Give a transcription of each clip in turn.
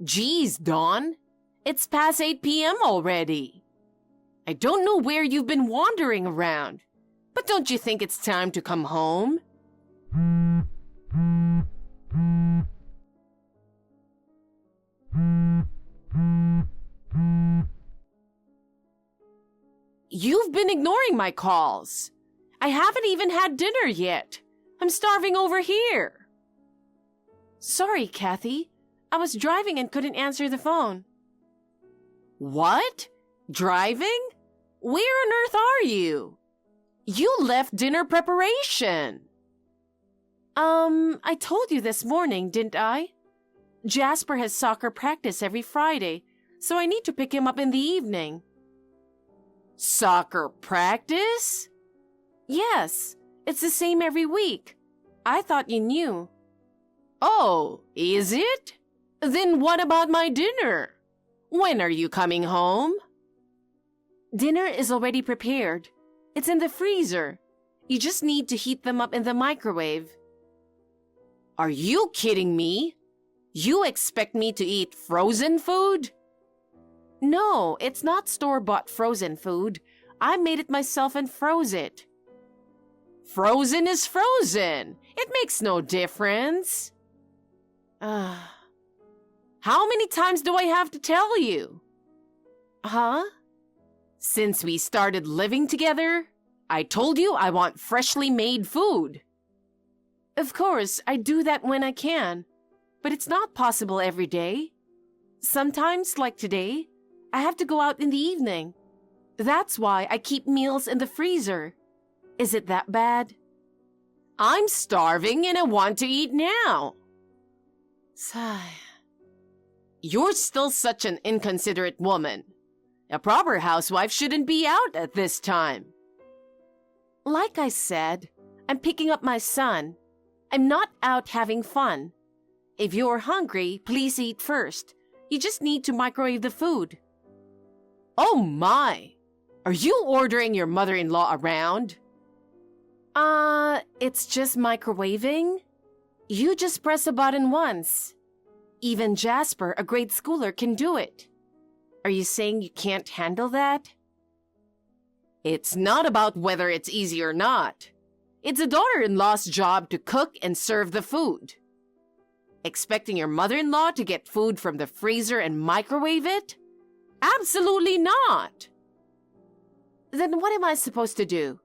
Geez, Dawn. It's past 8 p.m. already. I don't know where you've been wandering around, but don't you think it's time to come home? You've been ignoring my calls. I haven't even had dinner yet. I'm starving over here. Sorry, Kathy. I was driving and couldn't answer the phone. What? Driving? Where on earth are you? You left dinner preparation. I told you this morning, didn't I? Jasper has soccer practice every Friday, so I need to pick him up in the evening. Soccer practice? Yes, it's the same every week. I thought you knew. Oh, is it? Then what about my dinner? When are you coming home? Dinner is already prepared. It's in the freezer. You just need to heat them up in the microwave. Are you kidding me? You expect me to eat frozen food? No, it's not store-bought frozen food. I made it myself and froze it. Frozen is frozen. It makes no difference. How many times do I have to tell you? Huh? Since we started living together, I told you I want freshly made food. Of course, I do that when I can, but it's not possible every day. Sometimes, like today, I have to go out in the evening. That's why I keep meals in the freezer. Is it that bad? I'm starving and I want to eat now. Sigh. You're still such an inconsiderate woman. A proper housewife shouldn't be out at this time. Like I said, I'm picking up my son. I'm not out having fun. If you're hungry, please eat first. You just need to microwave the food. Oh my! Are you ordering your mother-in-law around? It's just microwaving. You just press a button once. Even Jasper, a grade schooler, can do it. Are you saying you can't handle that? It's not about whether it's easy or not. It's a daughter-in-law's job to cook and serve the food. Expecting your mother-in-law to get food from the freezer and microwave it? Absolutely not! Then what am I supposed to do?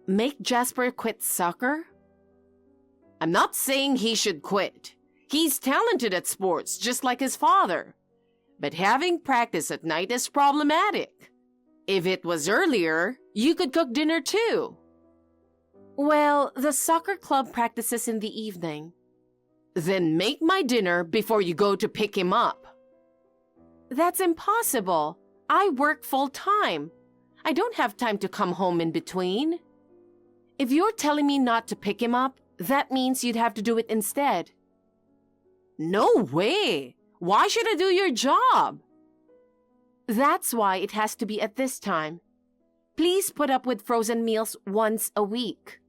Make Jasper quit soccer? I'm not saying he should quit. He's talented at sports, just like his father. But having practice at night is problematic. If it was earlier, you could cook dinner too. Well, the soccer club practices in the evening. Then make my dinner before you go to pick him up. That's impossible. I work full-time. I don't have time to come home in between. If you're telling me not to pick him up, that means you'd have to do it instead. No way! Why should I do your job? That's why it has to be at this time. Please put up with frozen meals once a week.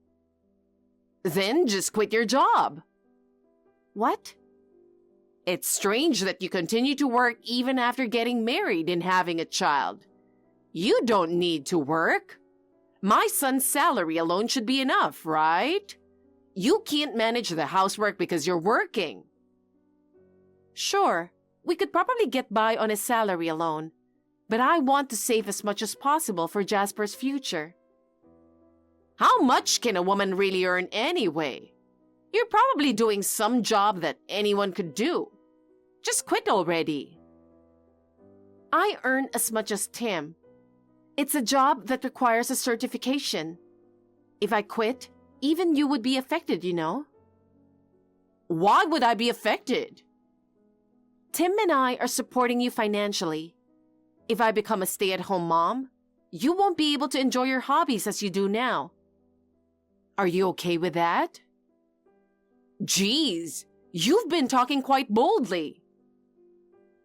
Then just quit your job. What? It's strange that you continue to work even after getting married and having a child. You don't need to work. My son's salary alone should be enough, right? You can't manage the housework because you're working. Sure, we could probably get by on his salary alone, but I want to save as much as possible for Jasper's future. How much can a woman really earn anyway? You're probably doing some job that anyone could do. Just quit already. I earn as much as Tim. It's a job that requires a certification. If I quit, even you would be affected, you know. Why would I be affected? Tim and I are supporting you financially. If I become a stay-at-home mom, you won't be able to enjoy your hobbies as you do now. Are you okay with that? Geez, you've been talking quite boldly.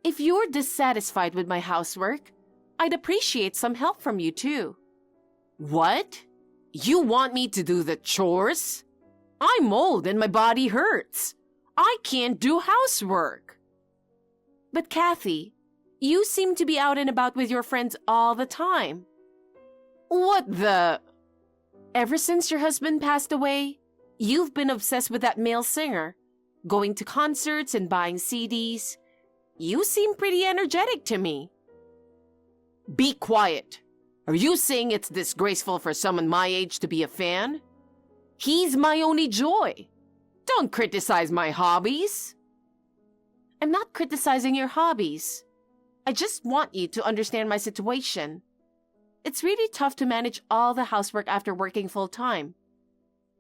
If you're dissatisfied with my housework, I'd appreciate some help from you too. What? You want me to do the chores? I'm old and my body hurts. I can't do housework. But Kathy, you seem to be out and about with your friends all the time. What the? Ever since your husband passed away, you've been obsessed with that male singer, going to concerts and buying CDs. You seem pretty energetic to me. Be quiet. Are you saying it's disgraceful for someone my age to be a fan? He's my only joy. Don't criticize my hobbies. I'm not criticizing your hobbies. I just want you to understand my situation. It's really tough to manage all the housework after working full-time.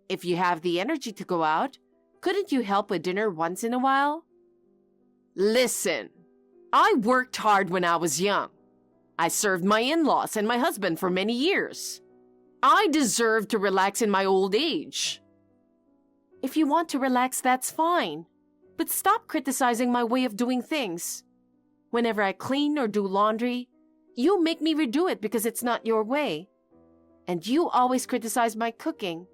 If you have the energy to go out, couldn't you help with dinner once in a while? Listen, I worked hard when I was young. I served my in-laws and my husband for many years. I deserve to relax in my old age. If you want to relax, that's fine. But stop criticizing my way of doing things. Whenever I clean or do laundry, you make me redo it because it's not your way. And you always criticize my cooking.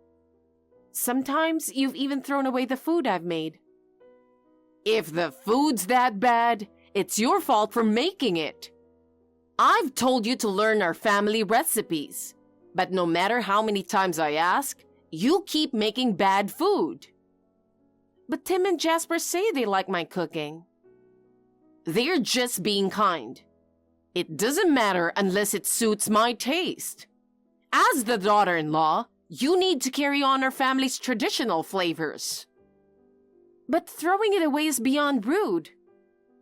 Sometimes you've even thrown away the food I've made. If the food's that bad, it's your fault for making it. I've told you to learn our family recipes, but no matter how many times I ask, you keep making bad food. But Tim and Jasper say they like my cooking. They're just being kind. It doesn't matter unless it suits my taste. As the daughter-in-law, you need to carry on our family's traditional flavors. But throwing it away is beyond rude.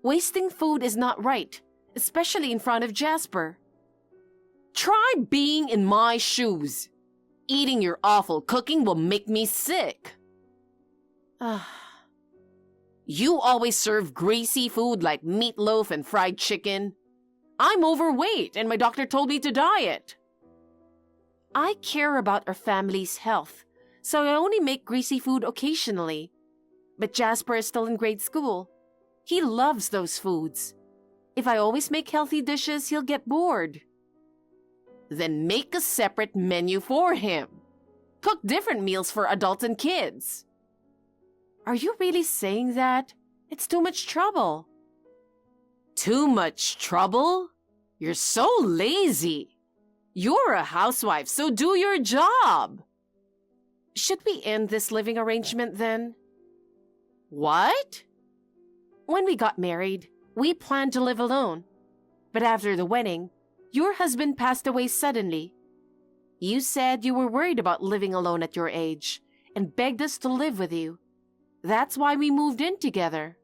Wasting food is not right, especially in front of Jasper. Try being in my shoes. Eating your awful cooking will make me sick. You always serve greasy food like meatloaf and fried chicken. I'm overweight and my doctor told me to diet. I care about our family's health, so I only make greasy food occasionally. But Jasper is still in grade school. He loves those foods. If I always make healthy dishes, he'll get bored. Then make a separate menu for him. Cook different meals for adults and kids. Are you really saying that? It's too much trouble. Too much trouble? You're so lazy. You're a housewife, so do your job. Should we end this living arrangement then? What? When we got married, we planned to live alone. But after the wedding, your husband passed away suddenly. You said you were worried about living alone at your age and begged us to live with you. That's why we moved in together.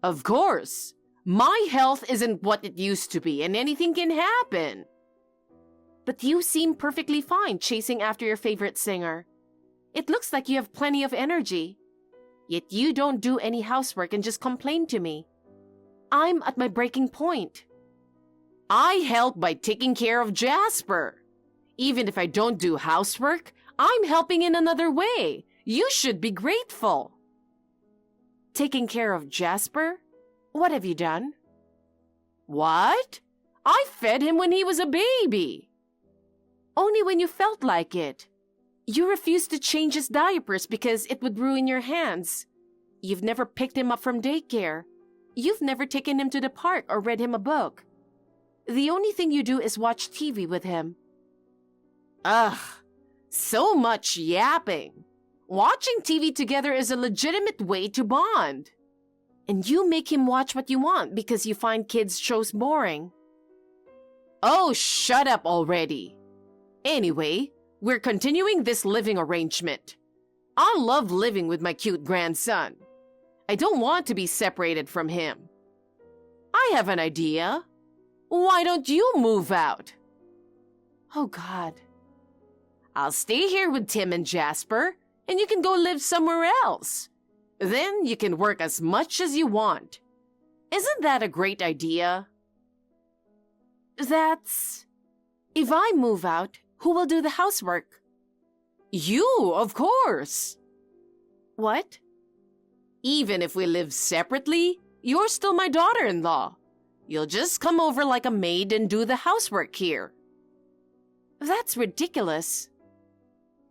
Of course. My health isn't what it used to be and anything can happen. But you seem perfectly fine chasing after your favorite singer. It looks like you have plenty of energy. Yet you don't do any housework and just complain to me. I'm at my breaking point. I help by taking care of Jasper. Even if I don't do housework, I'm helping in another way. You should be grateful. Taking care of Jasper? What have you done? What? I fed him when he was a baby. Only when you felt like it. You refused to change his diapers because it would ruin your hands. You've never picked him up from daycare. You've never taken him to the park or read him a book. The only thing you do is watch TV with him. Ugh, so much yapping. Watching TV together is a legitimate way to bond. And you make him watch what you want because you find kids' shows boring. Oh, shut up already. Anyway, we're continuing this living arrangement. I love living with my cute grandson. I don't want to be separated from him. I have an idea. Why don't you move out? Oh, God. I'll stay here with Tim and Jasper, and you can go live somewhere else. Then you can work as much as you want. Isn't that a great idea? That's... If I move out, who will do the housework? You, of course. What? Even if we live separately, you're still my daughter-in-law. You'll just come over like a maid and do the housework here. That's ridiculous.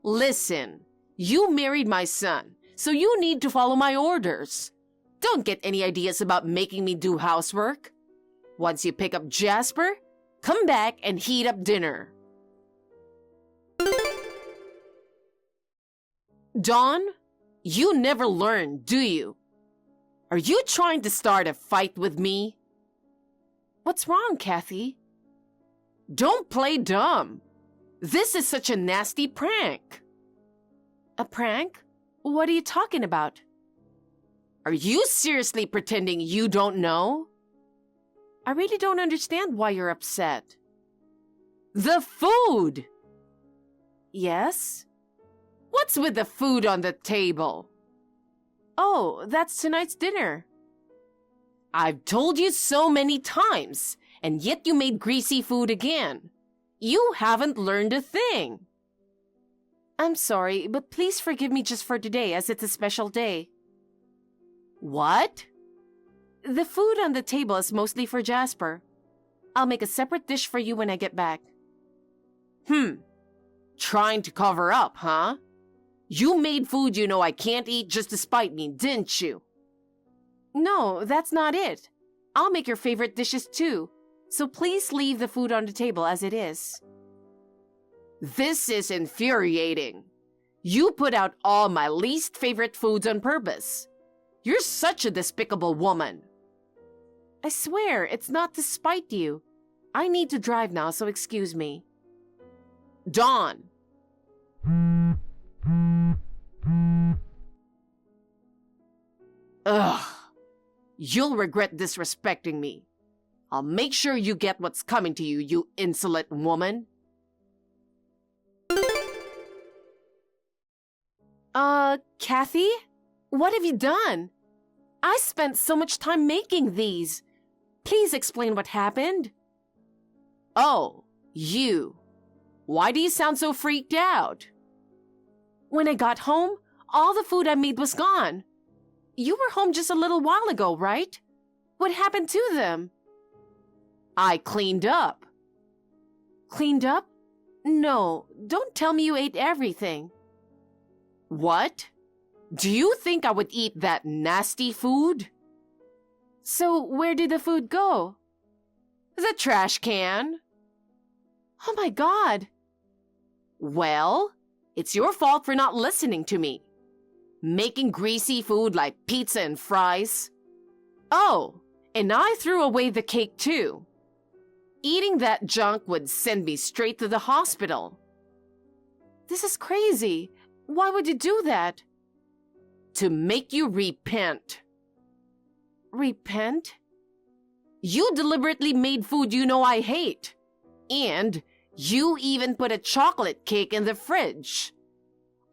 Listen, you married my son, so you need to follow my orders. Don't get any ideas about making me do housework. Once you pick up Jasper, come back and heat up dinner. Dawn, you never learn, do you? Are you trying to start a fight with me? What's wrong, Kathy? Don't play dumb. This is such a nasty prank. A prank? What are you talking about? Are you seriously pretending you don't know? I really don't understand why you're upset. The food! Yes? What's with the food on the table? Oh, that's tonight's dinner. I've told you so many times, and yet you made greasy food again. You haven't learned a thing. I'm sorry, but please forgive me just for today, as it's a special day. What? The food on the table is mostly for Jasper. I'll make a separate dish for you when I get back. Trying to cover up, huh? You made food you know I can't eat just to spite me, didn't you? No, that's not it. I'll make your favorite dishes too, so please leave the food on the table as it is. This is infuriating. You put out all my least favorite foods on purpose. You're such a despicable woman. I swear, it's not to spite you. I need to drive now, so excuse me. Dawn. Ugh. You'll regret disrespecting me. I'll make sure you get what's coming to you, you insolent woman. Kathy? What have you done? I spent so much time making these. Please explain what happened. Oh, you. Why do you sound so freaked out? When I got home, all the food I made was gone. You were home just a little while ago, right? What happened to them? I cleaned up. Cleaned up? No, don't tell me you ate everything. What? Do you think I would eat that nasty food? So where did the food go? The trash can. Oh my God. Well, it's your fault for not listening to me. Making greasy food like pizza and fries. Oh, and I threw away the cake too. Eating that junk would send me straight to the hospital. This is crazy. Why would you do that? To make you repent. Repent? You deliberately made food you know I hate. And you even put a chocolate cake in the fridge.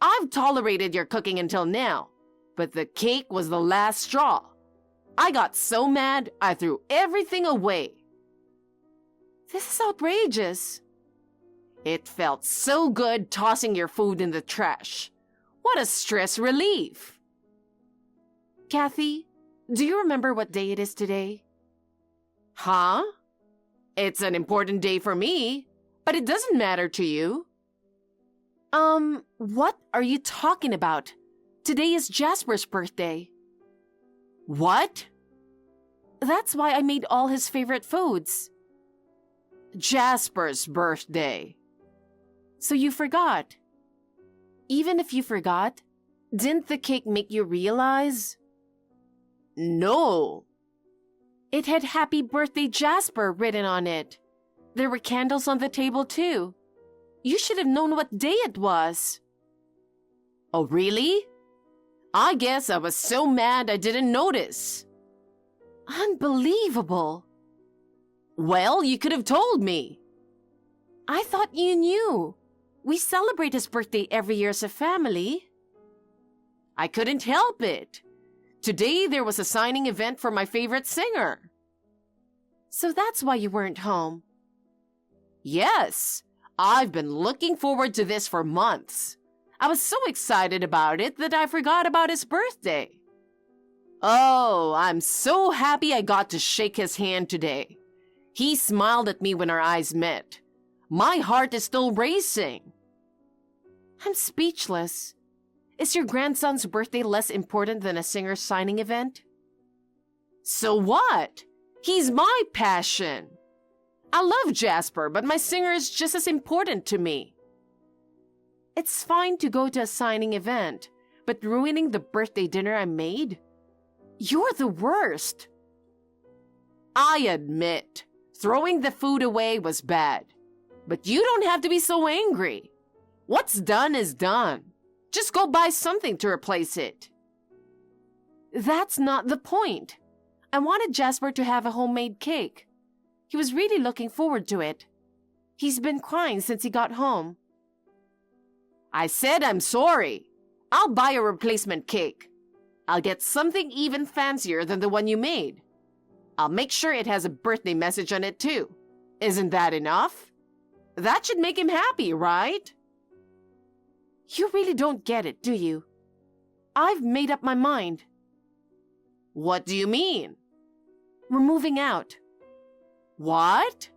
I've tolerated your cooking until now, but the cake was the last straw. I got so mad, I threw everything away. This is outrageous. It felt so good tossing your food in the trash. What a stress relief. Kathy, do you remember what day it is today? Huh? It's an important day for me, but it doesn't matter to you. What are you talking about? Today is Jasper's birthday. What? That's why I made all his favorite foods. Jasper's birthday. So you forgot. Even if you forgot, didn't the cake make you realize? No. It had Happy Birthday Jasper written on it. There were candles on the table too. You should have known what day it was. Oh, really? I guess I was so mad I didn't notice. Unbelievable. Well, you could have told me. I thought you knew. We celebrate his birthday every year as a family. I couldn't help it. Today there was a signing event for my favorite singer. So that's why you weren't home. Yes, I've been looking forward to this for months. I was so excited about it that I forgot about his birthday. Oh, I'm so happy I got to shake his hand today. He smiled at me when our eyes met. My heart is still racing. I'm speechless. Is your grandson's birthday less important than a singer's signing event? So what? He's my passion. I love Jasper, but my singer is just as important to me. It's fine to go to a signing event, but ruining the birthday dinner I made? You're the worst. I admit, throwing the food away was bad. But you don't have to be so angry. What's done is done. Just go buy something to replace it. That's not the point. I wanted Jasper to have a homemade cake. He was really looking forward to it. He's been crying since he got home. I said I'm sorry. I'll buy a replacement cake. I'll get something even fancier than the one you made. I'll make sure it has a birthday message on it too. Isn't that enough? That should make him happy, right? You really don't get it, do you? I've made up my mind. What do you mean? We're moving out. What?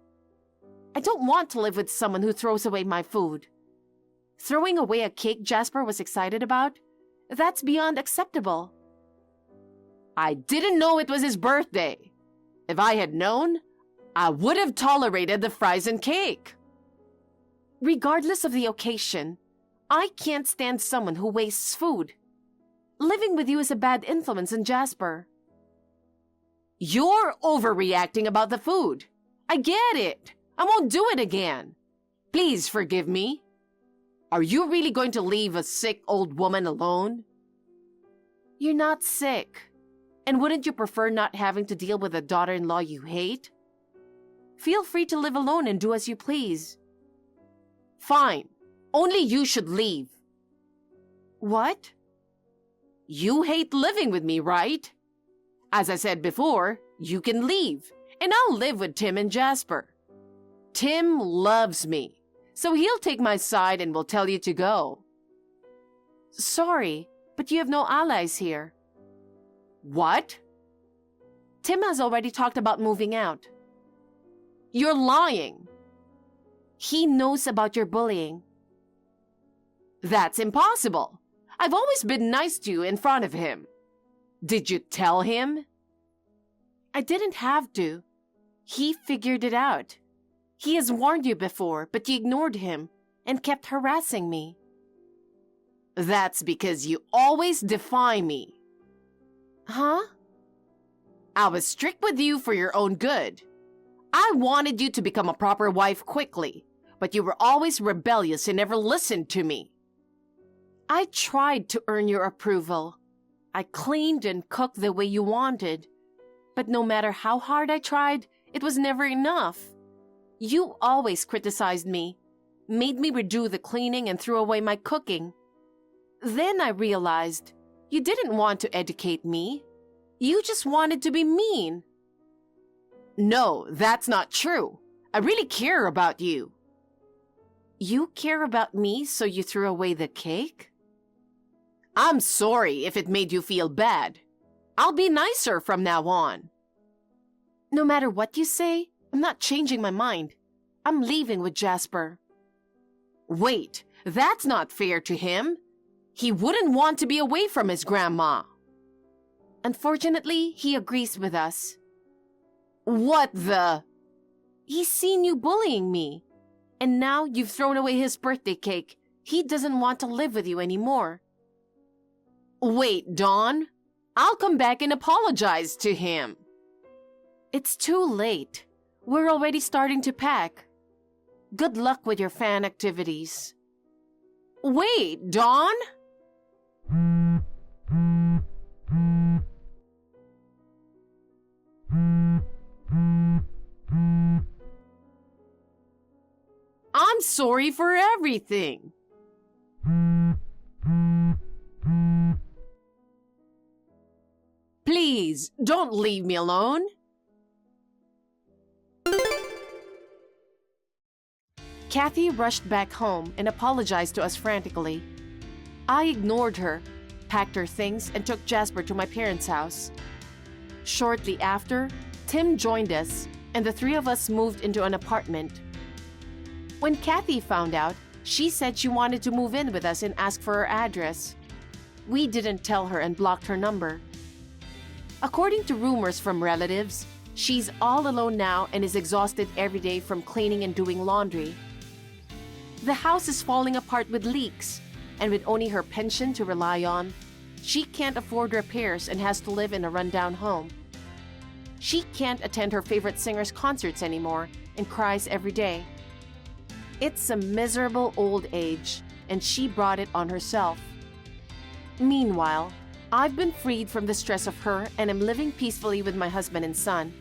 I don't want to live with someone who throws away my food. Throwing away a cake Jasper was excited about? That's beyond acceptable. I didn't know it was his birthday. If I had known, I would have tolerated the fries and cake. Regardless of the occasion, I can't stand someone who wastes food. Living with you is a bad influence on Jasper. You're overreacting about the food. I get it. I won't do it again. Please forgive me. Are you really going to leave a sick old woman alone? You're not sick. And wouldn't you prefer not having to deal with a daughter-in-law you hate? Feel free to live alone and do as you please. Fine. Only you should leave. What? You hate living with me, right? As I said before, you can leave, and I'll live with Tim and Jasper. Tim loves me, so he'll take my side and will tell you to go. Sorry, but you have no allies here. What? Tim has already talked about moving out. You're lying. He knows about your bullying. That's impossible. I've always been nice to you in front of him. Did you tell him? I didn't have to. He figured it out. He has warned you before, but you ignored him and kept harassing me. That's because you always defy me. Huh? I was strict with you for your own good. I wanted you to become a proper wife quickly, but you were always rebellious and never listened to me. I tried to earn your approval. I cleaned and cooked the way you wanted. But no matter how hard I tried, it was never enough. You always criticized me, made me redo the cleaning and threw away my cooking. Then I realized you didn't want to educate me. You just wanted to be mean. No, that's not true. I really care about you. You care about me, so you threw away the cake? I'm sorry if it made you feel bad. I'll be nicer from now on. No matter what you say, I'm not changing my mind. I'm leaving with Jasper. Wait, that's not fair to him. He wouldn't want to be away from his grandma. Unfortunately, he agrees with us. What the? He's seen you bullying me. And now you've thrown away his birthday cake. He doesn't want to live with you anymore. Wait, Dawn. I'll come back and apologize to him. It's too late. We're already starting to pack. Good luck with your fan activities. Wait, Dawn? I'm sorry for everything. Please, don't leave me alone. Kathy rushed back home and apologized to us frantically. I ignored her, packed her things, and took Jasper to my parents' house. Shortly after, Tim joined us, and the three of us moved into an apartment. When Kathy found out, she said she wanted to move in with us and ask for her address. We didn't tell her and blocked her number. According to rumors from relatives, she's all alone now and is exhausted every day from cleaning and doing laundry. The house is falling apart with leaks, and with only her pension to rely on, she can't afford repairs and has to live in a rundown home. She can't attend her favorite singer's concerts anymore and cries every day. It's a miserable old age, and she brought it on herself. Meanwhile, I've been freed from the stress of her and am living peacefully with my husband and son.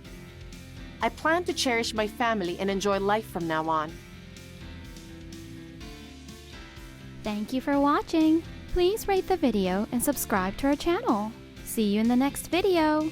I plan to cherish my family and enjoy life from now on. Thank you for watching. Please rate the video and subscribe to our channel. See you in the next video.